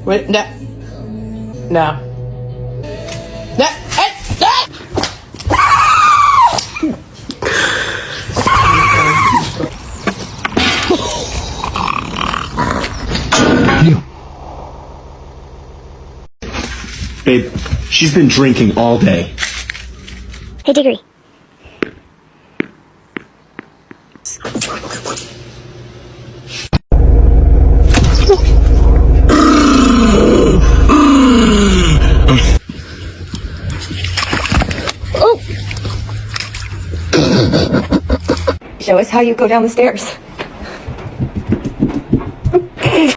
Wait, no. No. No. Hey, Babe, she's been drinking all day. Hey, Diggory. Show us how you go down the stairs.